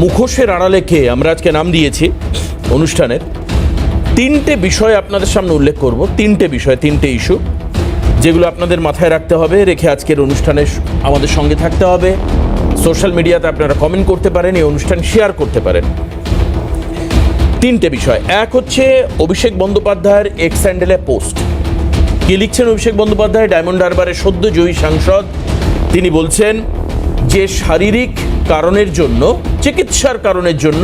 মুখোশের আড়ালে কে, আমরা আজকে নাম দিয়েছি অনুষ্ঠানের। তিনটে বিষয় আপনাদের সামনে উল্লেখ করব, তিনটে ইস্যু যেগুলো আপনাদের মাথায় রাখতে হবে, রেখে আজকের অনুষ্ঠানে আমাদের সঙ্গে থাকতে হবে। সোশ্যাল মিডিয়াতে আপনারা কমেন্ট করতে পারেন, এই অনুষ্ঠান শেয়ার করতে পারেন। তিনটে বিষয়। এক হচ্ছে অভিষেক বন্দ্যোপাধ্যায়ের এক্স হ্যান্ডেলে পোস্ট। কি লিখছেন অভিষেক বন্দ্যোপাধ্যায়? ডায়মন্ড হারবারের সদ্য জয়ী সাংসদ তিনি বলছেন যে শারীরিক কারণের জন্য, চিকিৎসার কারণের জন্য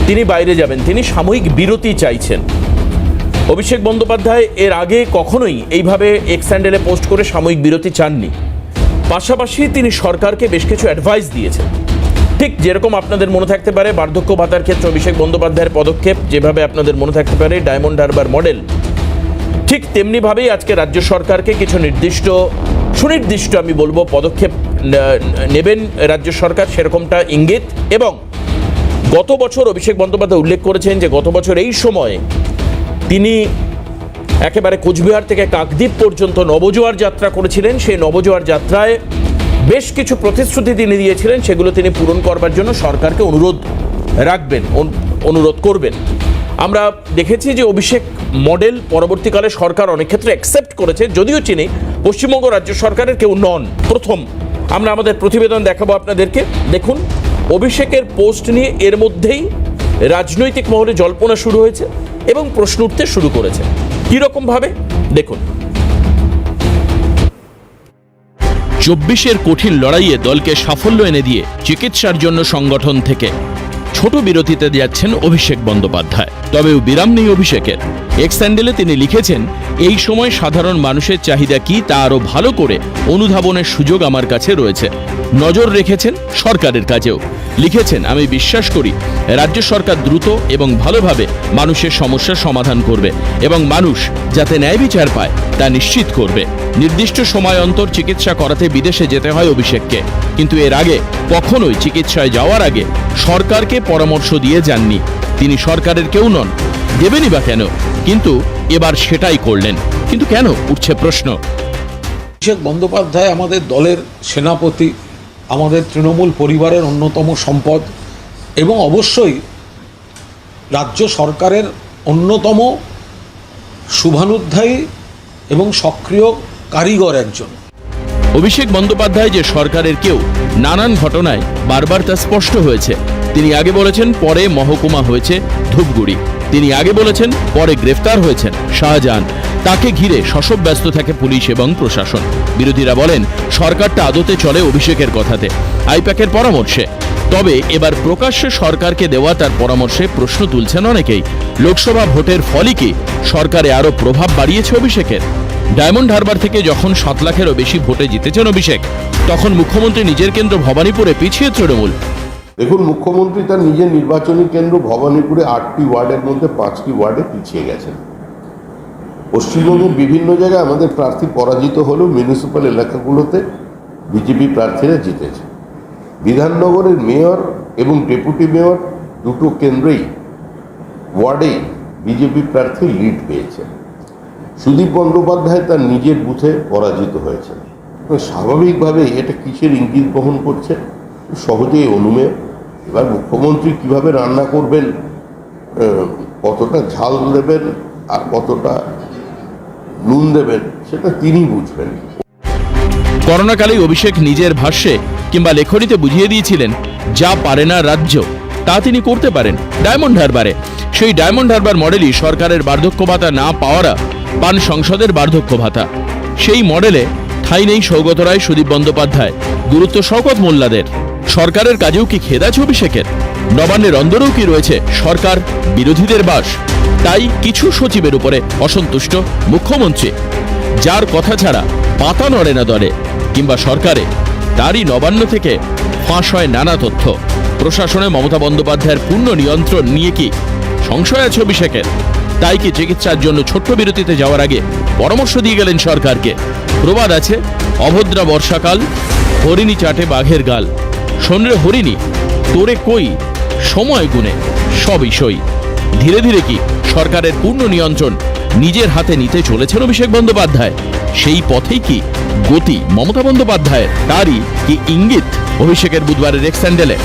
তিনি বাইরে যাবেন, তিনি সাময়িক বিরতি চাইছেন। অভিষেক বন্দ্যোপাধ্যায় এর আগে কখনোই এইভাবে এক্স হ্যান্ডেলে পোস্ট করে সাময়িক বিরতি চাননি। পাশাপাশি তিনি সরকারকে বেশ কিছু অ্যাডভাইস দিয়েছেন। ঠিক যেরকম আপনাদের মনে থাকতে পারে বার্ধক্য ভাতার ক্ষেত্রে অভিষেক বন্দ্যোপাধ্যায়ের পদক্ষেপ, যেভাবে আপনাদের মনে থাকতে পারে ডায়মন্ড হারবার মডেল, ঠিক তেমনিভাবেই আজকে রাজ্য সরকারকে কিছু সুনির্দিষ্ট আমি বলবো পদক্ষেপ নেবেন রাজ্য সরকার, সেরকমটা ইঙ্গিত। এবং গত বছর অভিষেক বন্দ্যোপাধ্যায় উল্লেখ করেছেন যে গত বছর এই সময়ে তিনি একেবারে কোচবিহার থেকে কাকদ্বীপ পর্যন্ত নবজোয়ার যাত্রা করেছিলেন। সেই নবজোয়ার যাত্রায় বেশ কিছু প্রতিশ্রুতি তিনি দিয়েছিলেন, সেগুলো তিনি পূরণ করবার জন্য সরকারকে অনুরোধ করবেন। আমরা দেখেছি যে অভিষেক মডেল পরবর্তীকালে সরকার অনেক ক্ষেত্রে অ্যাকসেপ্ট করেছে, যদিও তিনি পশ্চিমবঙ্গ রাজ্য সরকারের কেউ নন। প্রথম আমরা আমাদের প্রতিবেদন দেখাবো আপনাদেরকে। দেখুন, অভিষেকের পোস্ট নিয়ে এর মধ্যেই রাজনৈতিক মহলে জল্পনা শুরু হয়েছে এবং প্রশ্ন উঠতে শুরু করেছে। কিরকম ভাবে দেখুন। 24-এর কঠিন লড়াইয়ে দলকে সাফল্য এনে দিয়ে চিকিৎসার জন্য সংগঠন থেকে ছোট বিরতিতে যাচ্ছেন অভিষেক বন্দ্যোপাধ্যায়। তবেও বিরাম নেই অভিষেকের। এক্স হ্যান্ডেলে তিনি লিখেছেন, এই সময় সাধারণ মানুষের চাহিদা কি তা আরও ভালো করে অনুধাবনের সুযোগ আমার কাছে রয়েছে। নজর রেখেছেন সরকারের কাজেও। লিখেছেন, আমি বিশ্বাস করি রাজ্য সরকার দ্রুত এবং ভালোভাবে মানুষের সমস্যার সমাধান করবে এবং মানুষ যাতে ন্যায় বিচার পায় তা নিশ্চিত করবে। নির্দিষ্ট সময় অন্তর চিকিৎসা করাতে বিদেশে যেতে হয় অভিষেককে, কিন্তু এর আগে কখনোই চিকিৎসায় যাওয়ার আগে সরকারকে পরামর্শ দিয়ে যাননি। তিনি সরকারের কেউ নন, দেবেনই বা কেন? কিন্তু এবার সেটাই করলেন। কিন্তু কেন, উঠছে প্রশ্ন। অভিষেক বন্দ্যোপাধ্যায় আমাদের দলের সেনাপতি, আমাদের তৃণমূল পরিবারের অন্যতম সম্পদ এবং অবশ্যই রাজ্য সরকারের অন্যতম শুভানুধ্যায়ী এবং সক্রিয় কারিগর একজন। অভিষেক বন্দ্যোপাধ্যায় যে সরকারের কেউ, নানান ঘটনায় বারবার তা স্পষ্ট হয়েছে। তিনি আগে বলেছেন পরে মহকুমা হয়েছে ধূপগুড়ি, তিনি আগে বলেছেন পরে গ্রেফতার হয়েছেন শাহজাহান। তাকে ঘিরে শশব ব্যস্ত থাকে পুলিশ এবং প্রশাসন। বিরোধীরা বলেন সরকারটা আদতে চলে অভিষেকের কথাতে, আইপ্যাকের পরামর্শে। তবে এবার প্রকাশ্যে সরকারকে দেওয়া তার পরামর্শে প্রশ্ন তুলছেন অনেকেই। লোকসভা ভোটের ফলই কি সরকারে আরও প্রভাব বাড়িয়েছে অভিষেকের? ডায়মন্ড হারবার থেকে যখন 7 লাখেরও বেশি ভোটে জিতেছেন অভিষেক, তখন মুখ্যমন্ত্রী নিজের কেন্দ্র ভবানীপুরে পিছিয়ে তৃণমূল। দেখুন, মুখ্যমন্ত্রী তার নিজের নির্বাচনী কেন্দ্র ভবানীপুরে 8টি ওয়ার্ডের মধ্যে 5টি ওয়ার্ডে পিছিয়ে গেছেন। পশ্চিমবঙ্গের বিভিন্ন জায়গায় আমাদের প্রার্থী পরাজিত হলেও মিউনিসিপ্যাল এলাকাগুলোতে বিজেপি প্রার্থীরা জিতেছে। বিধাননগরের মেয়র এবং ডেপুটি মেয়র দুটো কেন্দ্রেই ওয়ার্ডেই বিজেপি প্রার্থী লিড পেয়েছেন। সুদীপ বন্দ্যোপাধ্যায় তার নিজের বুথে পরাজিত হয়েছেন। স্বাভাবিকভাবে এটা কিসের ইঙ্গিত বহন করছে সহজেই অনুমেয়। এবার মুখ্যমন্ত্রী কিভাবে রান্না করবেন, কতটা ঝাল দেবেন আর কতটা নুন দেবেন, সেটা তিনি বুঝবেন। করোনাকালে অভিষেক নিজের ভাষ্যে কিংবা লেখনীতে বুঝিয়ে দিয়েছিলেন, যা পারে না রাজ্য তা তিনি করতে পারেন ডায়মন্ড হারবারে। সেই ডায়মন্ড হারবার মডেলই সরকারের বার্ধক্য ভাতা না পাওয়ারা পান সংসদের বার্ধক্য ভাতা। সেই মডেলে ঠাঁই নেই সৌগত রায়, সুদীপ বন্দ্যোপাধ্যায়, গুরুত্ব শওকত মোল্লাদের। সরকারের কাজেও কি খেদ আছে অভিষেকের? নবান্নের অন্দরেও কি রয়েছে সরকার বিরোধীদের বাস? তাই কিছু সচিবের উপরে অসন্তুষ্ট মুখ্যমন্ত্রী, যার কথা ছাড়া পাতা নড়ে না দলে কিংবা সরকারে। তারই নবান্ন থেকে ফাঁস হয় নানা তথ্য। প্রশাসনে মমতা বন্দ্যোপাধ্যায়ের পূর্ণ নিয়ন্ত্রণ নিয়ে কি সংশয় আছে অভিষেকের? তাই কি চিকিৎসার জন্য ছোট্ট বিরতিতে যাওয়ার আগে পরামর্শ দিয়ে গেলেন সরকারকে? প্রবাদ আছে, অভদ্রা বর্ষাকাল, হরিণী চাটে বাঘের গাল। শোন রে হরিণী, তোরে কই সময় গুনে সবই সই। ধীরে ধীরে কি সরকারের পূর্ণ নিয়ন্ত্রণ নিজের হাতে নিতে চলেছেন অভিষেক বন্দ্যোপাধ্যায়? সেই পথেই কি গতি মমতা বন্দ্যোপাধ্যায়ের? তারই কি ইঙ্গিত অভিষেকের বুধবারের এক্স হ্যান্ডেলে?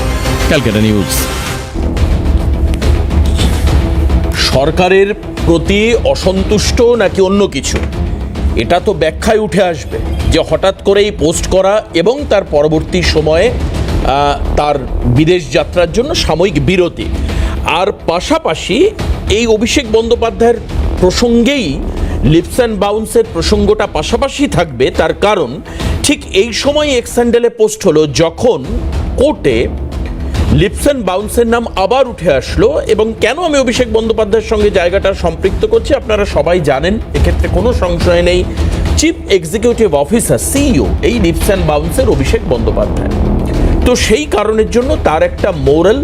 ক্যালকাটা নিউজ। সরকারের প্রতি অসন্তুষ্ট নাকি অন্য কিছু, এটা তো ব্যাখ্যায় উঠে আসবে যে হঠাৎ করেই পোস্ট করা এবং তার পরবর্তী সময়ে তার বিদেশ যাত্রার জন্য সাময়িক বিরতি। আর পাশাপাশি এই অভিষেক বন্দ্যোপাধ্যায়ের প্রসঙ্গেই লিপস অ্যান্ড বাউন্সের প্রসঙ্গটা পাশাপাশি থাকবে, তার কারণ ঠিক এই সময় এক্স হ্যান্ডেলে পোস্ট হলো যখন কোর্টে লিপস অ্যান্ড বাউন্সের নাম আবার উঠে আসলো। এবং কেন আমি অভিষেক বন্দ্যোপাধ্যায়ের সঙ্গে জায়গাটা সম্পৃক্ত করছি আপনারা সবাই জানেন, এক্ষেত্রে কোনো সংশয় নেই, চিফ এক্সিকিউটিভ অফিসার সিইও এই লিপস অ্যান্ড বাউন্সের অভিষেক বন্দ্যোপাধ্যায়। তো সেই কারণের জন্য তার একটা মোরাল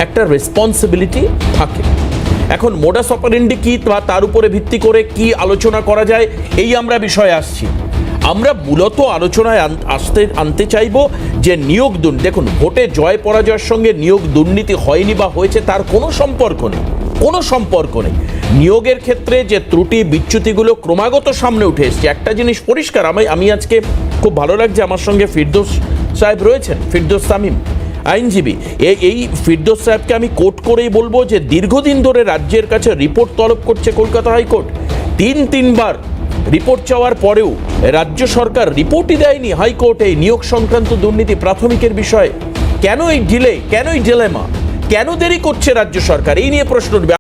একটা রেসপন্সিবিলিটি থাকে। এখন মোডাস অপারেন্ডি কি বা তার উপরে ভিত্তি করে কি আলোচনা করা যায়, এই আমরা বিষয়ে আসছি। আমরা মূলত আলোচনায় আনতে চাইব যে নিয়োগ দুর্নীতি, দেখুন ভোটে জয় পরাজয়ের সঙ্গে নিয়োগ দুর্নীতি হয়নি বা হয়েছে তার কোনো সম্পর্ক নেই, কোনো সম্পর্ক নেই। নিয়োগের ক্ষেত্রে যে ত্রুটি বিচ্যুতিগুলো ক্রমাগত সামনে উঠে এসছে, একটা জিনিস পরিষ্কার, আমি আজকে খুব ভালো লাগছে আমার সঙ্গে ফিরদৌস সাহেব রয়েছেন, ফিরদৌস তামিম আইনজীবী। এই ফিরদৌস সাহেবকে আমি কোট করেই বলবো যে দীর্ঘদিন ধরে রাজ্যের কাছে রিপোর্ট তলব করছে কলকাতা হাইকোর্ট, তিনবার রিপোর্ট চাওয়ার পরেও রাজ্য সরকার রিপোর্টই দেয়নি হাইকোর্টে নিয়োগ সংক্রান্ত দুর্নীতি প্রাথমিকের বিষয়ে। কেন এই ডিলে, কেন এই ডিলেমা, কেন দেরি করছে রাজ্য সরকার, এই নিয়ে প্রশ্ন উঠবে।